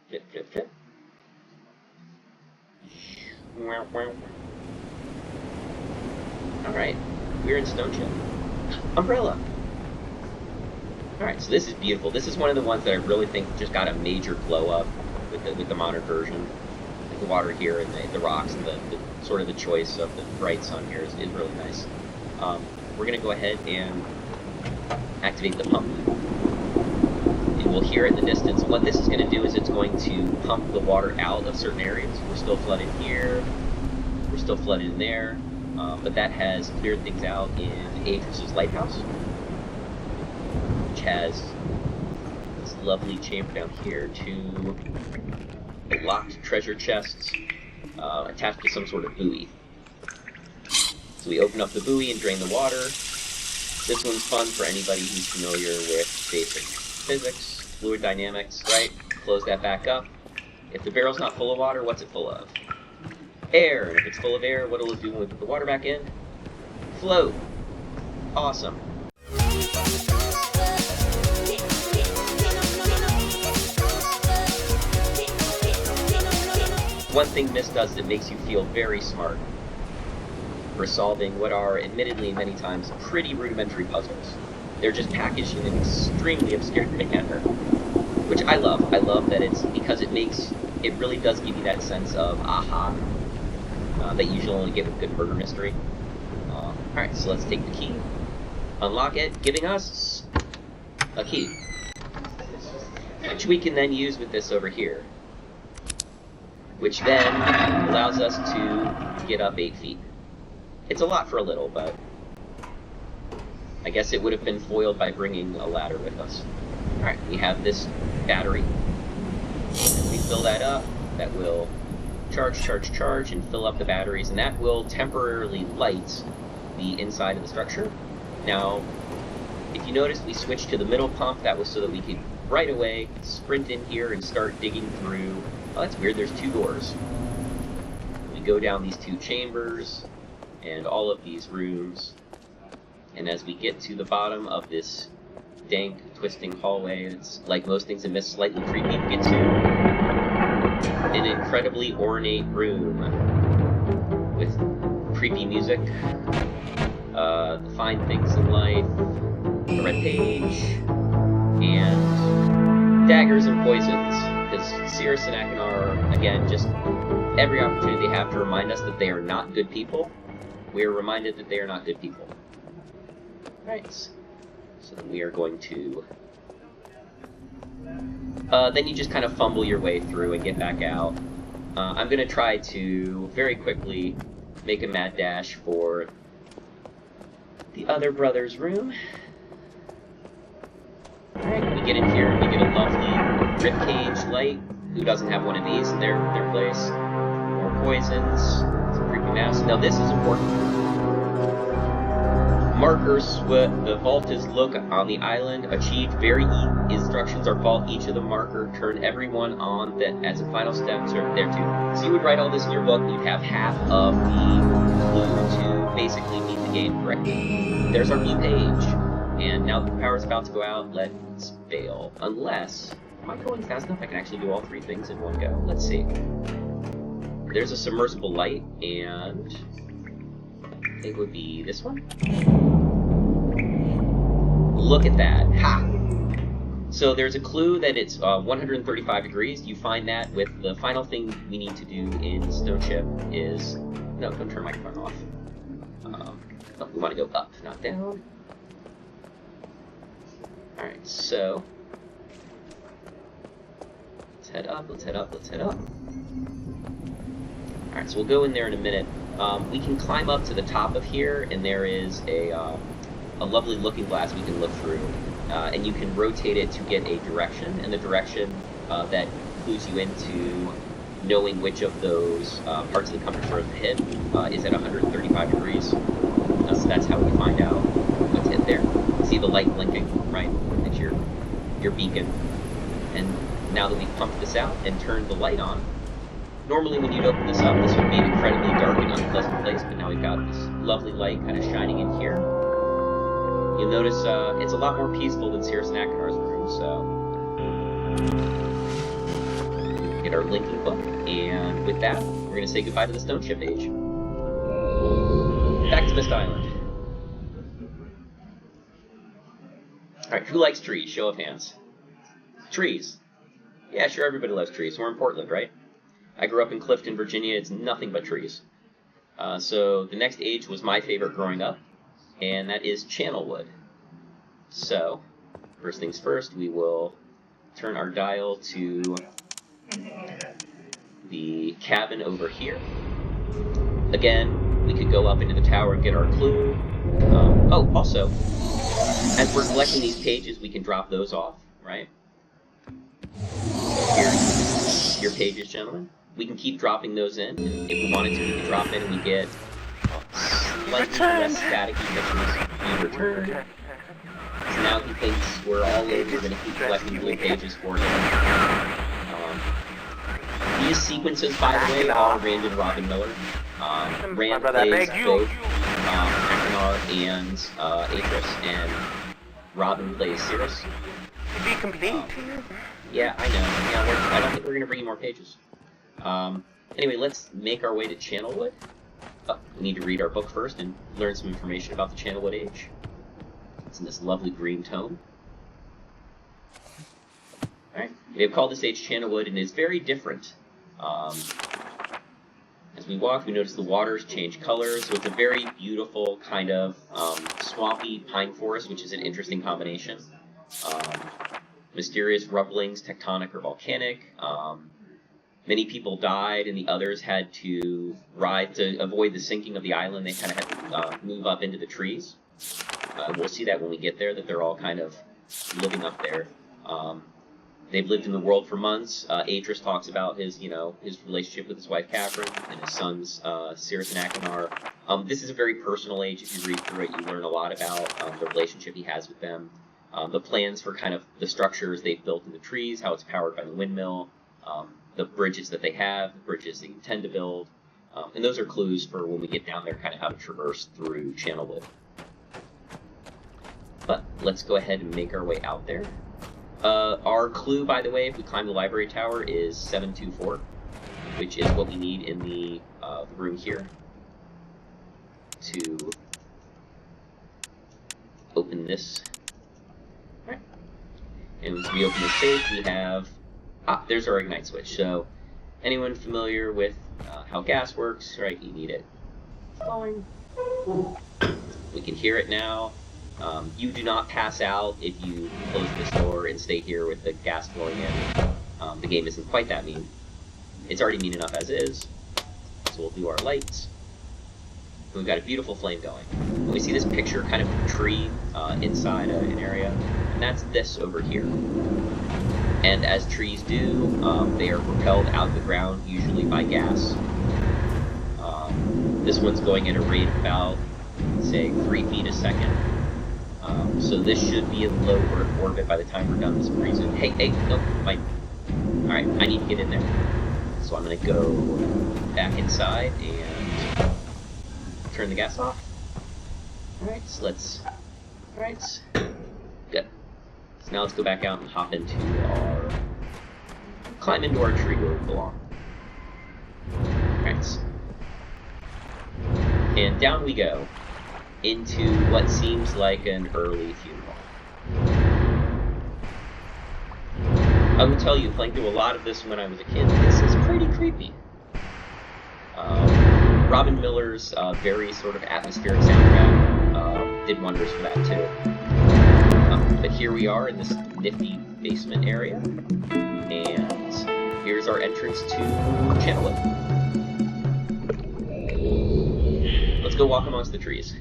Flip, flip, flip. Alright, we're in Stone Chip. Umbrella! Alright, so this is beautiful. This is one of the ones that I really think just got a major glow up with the modern version. Like the water here and the rocks and the sort of the choice of the bright sun here is really nice. We're going to go ahead and activate the pump. And we'll hear it in the distance. What this is going to do is it's going to pump the water out of certain areas. We're still flooded here. We're still flooded in there. But that has cleared things out in Adris's lighthouse, which has this lovely chamber down here to locked treasure chests attached to some sort of buoy. So we open up the buoy and drain the water. This one's fun for anybody who's familiar with basic physics, fluid dynamics, right? Close that back up. If the barrel's not full of water, what's it full of? Air. And if it's full of air, what will it do when we put the water back in? Float. Awesome. One thing Myst does that makes you feel very smart for solving what are, admittedly many times, pretty rudimentary puzzles. They're just packaged in an extremely obscure manner, which I love. I love that it's, because it really does give you that sense of aha, that you usually only get with good murder mystery. Alright, so let's take the key, unlock it, giving us a key, which we can then use with this over here, which then allows us to get up 8 feet. It's a lot for a little, but I guess it would have been foiled by bringing a ladder with us. Alright, we have this battery. As we fill that up, that will charge, and fill up the batteries, and that will temporarily light the inside of the structure. Now, if you notice, we switched to the middle pump. That was so that we could right away sprint in here and start digging through. Oh, that's weird, there's 2 doors. We go down these 2 chambers, and all of these rooms, and as we get to the bottom of this dank, twisting hallway, it's like most things in Myst, slightly creepy to get to. An incredibly ornate room with creepy music, the fine things in life, a red page, and daggers and poisons. Because Cirrus and Akinar, again, just every opportunity they have to remind us that they are not good people, we are reminded that they are not good people. Right. So then we are going to... then you just kind of fumble your way through and get back out. I'm going to try to very quickly make a mad dash for the other brother's room. Alright, we get in here, we get a lovely ribcage light. Who doesn't have one of these in their place? More poisons, some creepy masks. Now this is important. Markers, the vault is look on the island, achieved very instructions are vault each of the marker, turn everyone on that as a final step to there too. So you would write all this in your book and you'd have half of the clue to basically beat the game correctly. There's our blue page, and now that the power's about to go out, let's bail. Unless, am I going fast enough I can actually do all 3 things in one go? Let's see. There's a submersible light, and I think it would be this one. Look at that. Ha! So there's a clue that it's 135 degrees. You find that with the final thing we need to do in Stone Chip is... No, don't turn my microphone off. No, we want to go up, not down. Alright, so... let's head up, let's head up, let's head up. Alright, so we'll go in there in a minute. We can climb up to the top of here, and there is a lovely looking glass we can look through, and you can rotate it to get a direction, and the direction that clues you into knowing which of those parts of the compass are hit is at 135 degrees. So that's how we find out what's hit there. See the light blinking, right? It's your beacon. And now that we've pumped this out and turned the light on, normally when you'd open this up, this would be an incredibly dark and unpleasant place, but now we've got this lovely light kind of shining in here. You'll notice it's a lot more peaceful than Cirrus and Akinar's room, so... get our linking book, and with that, we're going to say goodbye to the Stone Shift age. Back to Myst Island. Alright, who likes trees? Show of hands. Trees. Yeah, sure, everybody loves trees. We're in Portland, right? I grew up in Clifton, Virginia. It's nothing but trees. So the next age was my favorite growing up, and that is channelwood. So, first things first, we will turn our dial to the cabin over here. Again, we could go up into the tower and get our clue. Oh, also, as we're collecting these pages, we can drop those off, right? Here's your pages, gentlemen. We can keep dropping those in, and if we wanted to, we could drop in and we get slightly less static emissions in return. So now he thinks we're all in, we're going to keep collecting blue pages for him. These sequences, by the way, are Rand and Robin Miller. Rand plays both Akinar and Atris, and Robin plays Cirrus. To be complete. Yeah, I know. Yeah, I don't think we're going to bring you more pages. Anyway, let's make our way to Channelwood. We need to read our book first and learn some information about the Channelwood age. It's in this lovely green tone. Alright, we have called this age Channelwood, and it's very different. As we walk, we notice the waters change colors, so it's a very beautiful kind of swampy pine forest, which is an interesting combination. Mysterious rumblings, tectonic or volcanic. Many people died, and the others had to ride to avoid the sinking of the island. They kind of had to move up into the trees. We'll see that when we get there, that they're all kind of living up there. They've lived in the world for months. Atris talks about his relationship with his wife Catherine and his sons Cirrus and Akinar. This is a very personal age. If you read through it, you learn a lot about the relationship he has with them, the plans for kind of the structures they've built in the trees, how it's powered by the windmill, the bridges that they have, the bridges they intend to build, and those are clues for when we get down there, kind of how to traverse through Channelwood. But let's go ahead and make our way out there. Our clue, by the way, if we climb the library tower, is 724, which is what we need in the room here to open this. Alright. And as we open the safe, we have... there's our ignite switch. So, anyone familiar with how gas works, right? You need it flowing. We can hear it now. You do not pass out if you close this door and stay here with the gas flowing in. The game isn't quite that mean. It's already mean enough as is. So we'll do our lights. And we've got a beautiful flame going. And we see this picture kind of a tree inside an area, and that's this over here. And as trees do, they are propelled out of the ground, usually by gas. This one's going at a rate of about, say, 3 feet a second. So this should be in low Earth orbit by the time we're done this reason. Hey, nope, Alright, I need to get in there. So I'm going to go back inside and turn the gas off. Alright, so let's... Alright, good. So now let's go back out and hop into our... climb into our tree where we belong. Alright. And down we go into what seems like an early funeral. I will tell you, playing through a lot of this when I was a kid, this is pretty creepy. Robin Miller's very sort of atmospheric soundtrack did wonders for that too. But here we are in this nifty basement area, and here's our entrance to Channelwood. Let's go walk amongst the trees.